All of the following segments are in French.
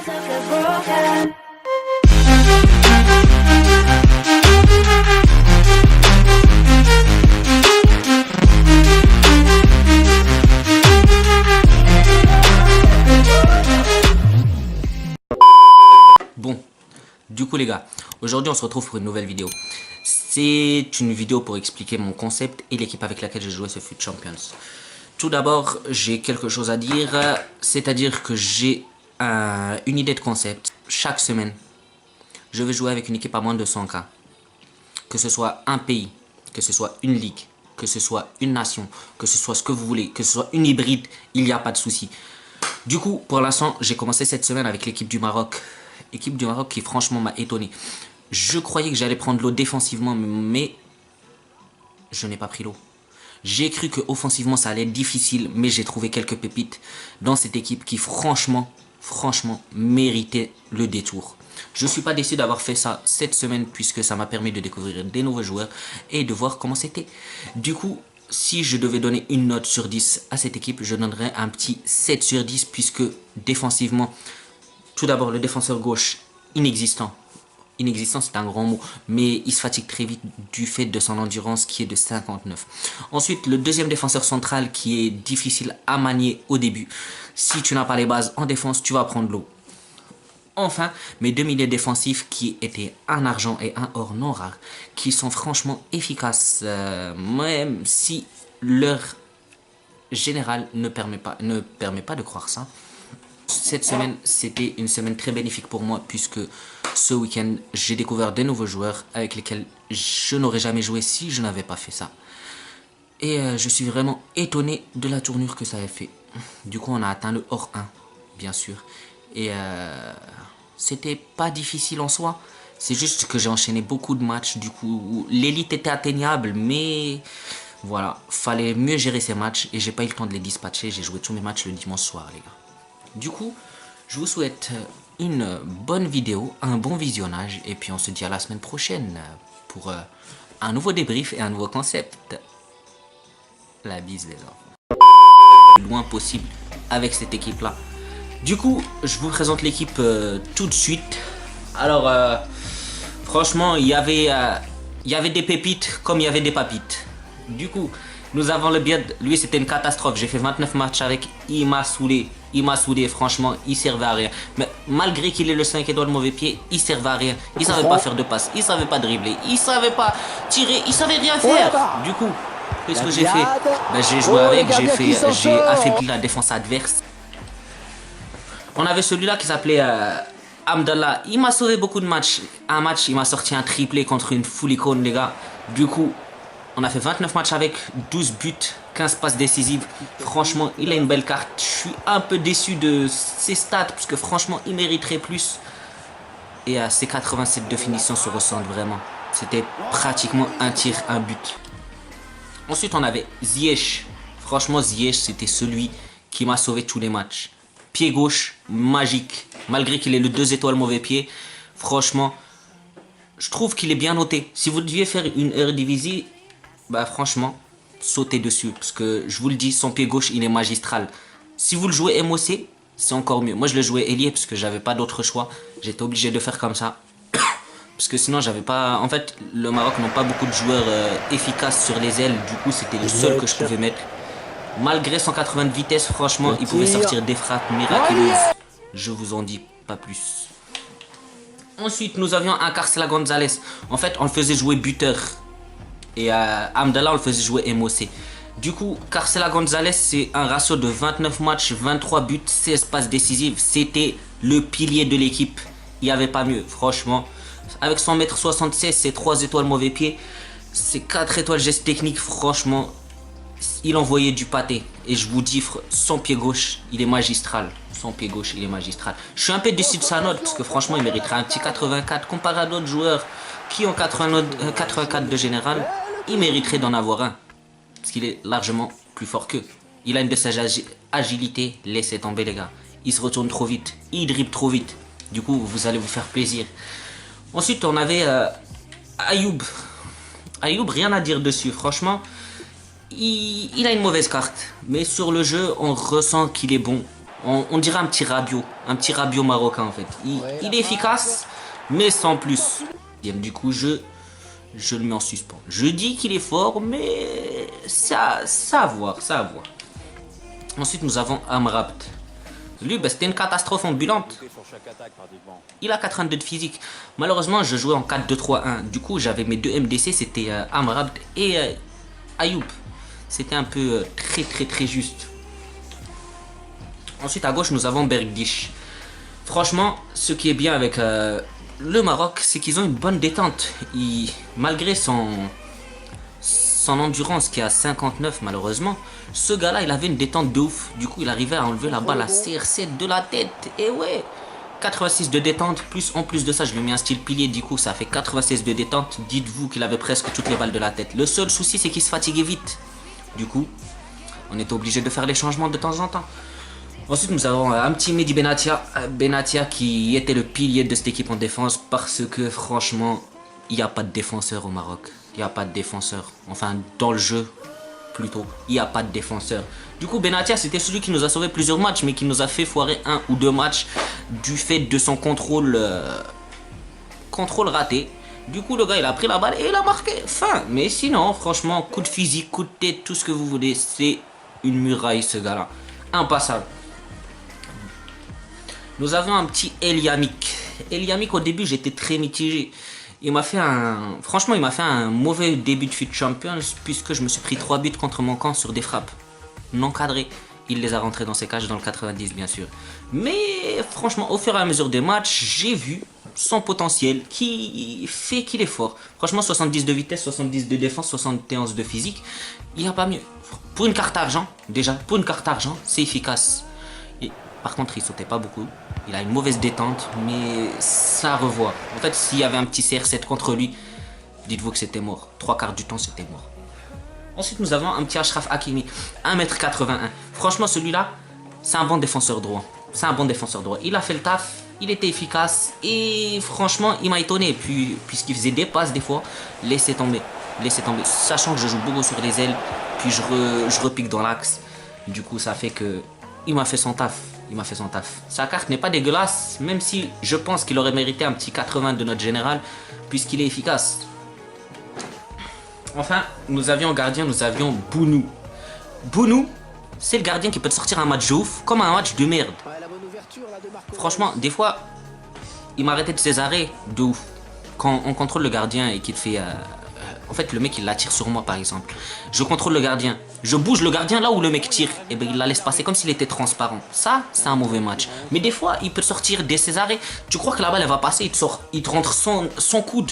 Bon, du coup les gars, aujourd'hui on se retrouve pour une nouvelle vidéo. C'est une vidéo pour expliquer mon concept et l'équipe avec laquelle j'ai joué ce FUT Champions. Tout d'abord, j'ai quelque chose à dire, c'est-à-dire que j'ai une idée de concept. Chaque semaine, je vais jouer avec une équipe à moins de 100K. Que ce soit un pays, que ce soit une ligue, que ce soit une nation, que ce soit ce que vous voulez, que ce soit une hybride, il n'y a pas de souci. Du coup, pour l'instant, j'ai commencé cette semaine avec l'équipe du Maroc. Équipe du Maroc qui franchement m'a étonné. Je croyais que j'allais prendre l'eau défensivement, mais je n'ai pas pris l'eau. J'ai cru que offensivement ça allait être difficile, mais j'ai trouvé quelques pépites dans cette équipe qui franchement méritait le détour. Je ne suis pas déçu d'avoir fait ça cette semaine puisque ça m'a permis de découvrir des nouveaux joueurs et de voir comment c'était. Du coup, si je devais donner une note sur 10 à cette équipe, je donnerais un petit 7 sur 10 puisque défensivement, tout d'abord le défenseur gauche inexistant. Inexistant, c'est un grand mot, mais il se fatigue très vite du fait de son endurance qui est de 59. Ensuite, le deuxième défenseur central qui est difficile à manier au début. Si tu n'as pas les bases en défense, tu vas prendre l'eau. Enfin, mes deux milieux défensifs qui étaient un argent et un or non rare, qui sont franchement efficaces, même si leur général ne permet pas de croire ça. Cette semaine, c'était une semaine très bénéfique pour moi puisque ce week-end, j'ai découvert de nouveaux joueurs avec lesquels je n'aurais jamais joué si je n'avais pas fait ça. Et je suis vraiment étonné de la tournure que ça a fait. Du coup, on a atteint le hors 1, bien sûr. Et c'était pas difficile en soi. C'est juste que j'ai enchaîné beaucoup de matchs. Du coup, l'élite était atteignable, mais voilà, fallait mieux gérer ces matchs. Et j'ai pas eu le temps de les dispatcher. J'ai joué tous mes matchs le dimanche soir, les gars. Du coup, je vous souhaite une bonne vidéo, un bon visionnage. Et puis on se dit à la semaine prochaine pour un nouveau débrief et un nouveau concept. La bise les enfants. Le loin possible avec cette équipe-là. Du coup, je vous présente l'équipe tout de suite. Alors, franchement, il y avait des pépites comme il y avait des papites. Du coup, nous avons le Biad. Lui, c'était une catastrophe. J'ai fait 29 matchs avec. Il m'a saoulé. Il m'a saoulé, franchement, il servait à rien. Mais malgré qu'il ait le 5 étoiles mauvais pied, il servait à rien. Il savait pas faire de passe, il savait pas dribbler, il savait pas tirer, il savait rien faire. Du coup, qu'est-ce que j'ai fait? Ben, j'ai joué avec, j'ai affaibli la défense adverse. On avait celui-là qui s'appelait Amdallah. Il m'a sauvé beaucoup de matchs. Un match, il m'a sorti un triplé contre une full icône, les gars. Du coup, on a fait 29 matchs avec 12 buts, 15 passes décisives. Franchement, il a une belle carte. Je suis un peu déçu de ses stats parce que franchement, il mériterait plus. Et ses 87 de finition se ressentent vraiment. C'était pratiquement un tir, un but. Ensuite, on avait Ziyech. Franchement, Ziyech, c'était celui qui m'a sauvé tous les matchs. Pied gauche, magique. Malgré qu'il ait le 2 étoiles mauvais pied, franchement, je trouve qu'il est bien noté. Si vous deviez faire une Eredivisie, bah franchement, sautez dessus. Parce que je vous le dis, son pied gauche, il est magistral. Si vous le jouez MOC, c'est encore mieux. Moi, je le jouais ailier parce que j'avais pas d'autre choix. J'étais obligé de faire comme ça. Parce que sinon, j'avais pas... En fait, le Maroc n'ont pas beaucoup de joueurs efficaces sur les ailes. Du coup, c'était le seul que je pouvais mettre. Malgré 180 de vitesse, franchement, il pouvait sortir des frappes miraculeuses. Je vous en dis pas plus. Ensuite, nous avions un Carcela Gonzalez. En fait, on le faisait jouer buteur. Et Amdallah, on le faisait jouer MOC. Du coup, Carcela Gonzalez, c'est un ratio de 29 matchs, 23 buts, 16 passes décisives. C'était le pilier de l'équipe. Il n'y avait pas mieux, franchement. Avec son 1m76, ses 3 étoiles mauvais pied, ses 4 étoiles geste technique, franchement, il envoyait du pâté. Et je vous dis, son pied gauche, il est magistral. Son pied gauche, il est magistral. Je suis un peu déçu de sa note, parce que franchement, il mériterait un petit 84. Comparé à d'autres joueurs qui ont 84 de général, il mériterait d'en avoir un. Parce qu'il est largement plus fort qu'eux. Il a une de ses agilité, laissez tomber les gars. Il se retourne trop vite, il dribble trop vite. Du coup, vous allez vous faire plaisir. Ensuite, on avait Ayoub. Ayoub, rien à dire dessus. Franchement, il a une mauvaise carte. Mais sur le jeu, on ressent qu'il est bon. On dirait un petit Rabiot marocain en fait. Il est efficace, mais sans plus. Du coup, je le mets en suspens. Je dis qu'il est fort, mais ça à voir, ça à voir. Ensuite, nous avons Amrabat. Lui, bah, c'était une catastrophe ambulante. Il a 82 de physique. Malheureusement, je jouais en 4-2-3-1. Du coup, j'avais mes deux MDC, c'était Amrabat et Ayoub. C'était un peu très juste. Ensuite, à gauche, nous avons Bergdish. Franchement, ce qui est bien avec le Maroc, c'est qu'ils ont une bonne détente. Malgré son endurance qui est à 59 malheureusement, ce gars-là, il avait une détente de ouf. Du coup, il arrivait à enlever la balle à CR7 de la tête. Et ouais, 86 de détente, plus en plus de ça, je lui ai mis un style pilier, du coup, ça fait 96 de détente. Dites-vous qu'il avait presque toutes les balles de la tête. Le seul souci, c'est qu'il se fatiguait vite. Du coup, on était obligé de faire les changements de temps en temps. Ensuite, nous avons un petit Mehdi Benatia. Benatia qui était le pilier de cette équipe en défense parce que franchement, il n'y a pas de défenseur au Maroc. Il n'y a pas de défenseur. Enfin, dans le jeu, plutôt, il n'y a pas de défenseur. Du coup, Benatia, c'était celui qui nous a sauvé plusieurs matchs, mais qui nous a fait foirer 1 ou 2 matchs du fait de son contrôle raté. Du coup, le gars, il a pris la balle et il a marqué. Fin. Mais sinon, franchement, coup de physique, coup de tête, tout ce que vous voulez, c'est une muraille, ce gars-là. Impassable. Nous avons un petit Eliamik. Eliamik, au début, j'étais très mitigé. Franchement, il m'a fait un mauvais début de FUT Champions puisque je me suis pris 3 buts contre mon camp sur des frappes non cadrées. Il les a rentrés dans ses cages dans le 90, bien sûr. Mais franchement, au fur et à mesure des matchs, j'ai vu son potentiel qui fait qu'il est fort. Franchement, 70 de vitesse, 70 de défense, 71 de physique. Il n'y a pas mieux. Pour une carte argent, déjà, pour une carte argent, c'est efficace. Et, par contre, il sautait pas beaucoup. Il a une mauvaise détente, mais ça revoit. En fait, s'il y avait un petit CR7 contre lui, dites-vous que c'était mort. 3/4 du temps, c'était mort. Ensuite, nous avons un petit Achraf Hakimi, 1m81. Franchement, celui-là, c'est un bon défenseur droit. C'est un bon défenseur droit. Il a fait le taf, il était efficace et franchement, il m'a étonné. Puisqu'il faisait des passes des fois, laissez tomber. Sachant que je joue beaucoup sur les ailes, puis je repique dans l'axe. Du coup, ça fait que il m'a fait son taf. Sa carte n'est pas dégueulasse, même si je pense qu'il aurait mérité un petit 80 de notre général, puisqu'il est efficace. Enfin, nous avions Bounou. Bounou, c'est le gardien qui peut te sortir un match de ouf, comme un match de merde. Franchement, des fois, il m'arrêtait de ses arrêts de ouf. Quand on contrôle le gardien et qu'il te fait... En fait, le mec, il la tire sur moi, par exemple. Je contrôle le gardien. Je bouge le gardien là où le mec tire. Et ben, il la laisse passer comme s'il était transparent. Ça, c'est un mauvais match. Mais des fois, il peut sortir dès ses arrêts. Tu crois que la balle, elle va passer, il te rentre son coude.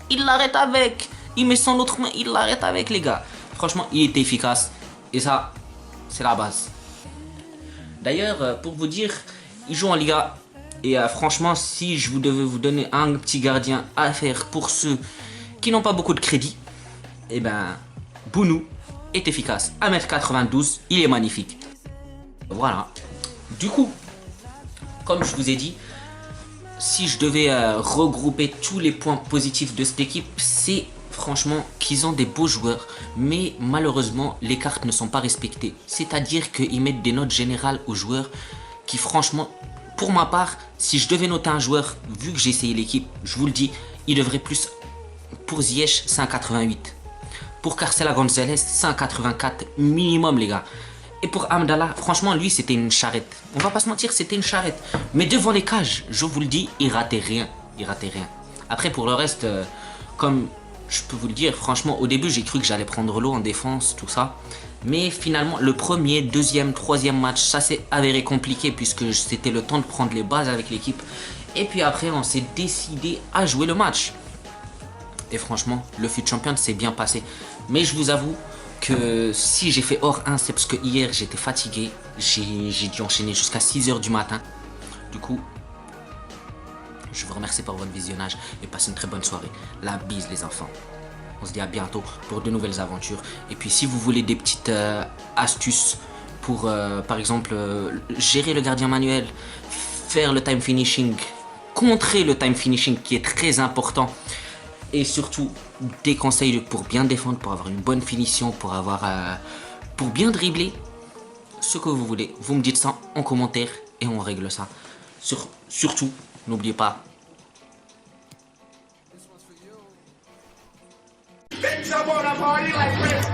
Il l'arrête avec. Il met son autre main, il l'arrête avec, les gars. Franchement, il était efficace. Et ça, c'est la base. D'ailleurs, pour vous dire, il joue en Liga. Et franchement, si je devais vous donner un petit gardien à faire pour ceux qui n'ont pas beaucoup de crédit, et ben, Bounou est efficace. 1m92, il est magnifique. Voilà. Du coup, comme je vous ai dit, si je devais regrouper tous les points positifs de cette équipe, c'est franchement qu'ils ont des beaux joueurs, mais malheureusement, les cartes ne sont pas respectées. C'est-à-dire qu'ils mettent des notes générales aux joueurs qui, franchement, pour ma part, si je devais noter un joueur, vu que j'ai essayé l'équipe, je vous le dis, il devrait plus. Pour Ziyech, c'est un 88. Pour Carcela Gonzalez, c'est un 84 minimum, les gars. Et pour Amdallah, franchement, lui, c'était une charrette. On va pas se mentir, c'était une charrette. Mais devant les cages, je vous le dis, il ratait rien. Après, pour le reste, comme je peux vous le dire, franchement, au début, j'ai cru que j'allais prendre l'eau en défense, tout ça. Mais finalement, le premier, deuxième, troisième match, ça s'est avéré compliqué puisque c'était le temps de prendre les bases avec l'équipe. Et puis après, on s'est décidé à jouer le match. Et franchement, le FUT Champions s'est bien passé. Mais je vous avoue que si j'ai fait hors 1, c'est parce que hier j'étais fatigué. J'ai dû enchaîner jusqu'à 6h du matin. Du coup, je vous remercie pour votre visionnage et passez une très bonne soirée. La bise les enfants. On se dit à bientôt pour de nouvelles aventures. Et puis si vous voulez des petites astuces pour par exemple gérer le gardien manuel, faire le time finishing, contrer le time finishing qui est très important. Et surtout, des conseils pour bien défendre, pour avoir une bonne finition, pour bien dribbler. ce que vous voulez. Vous me dites ça en commentaire et on règle ça. Surtout, n'oubliez pas. Bitch, I wanna party like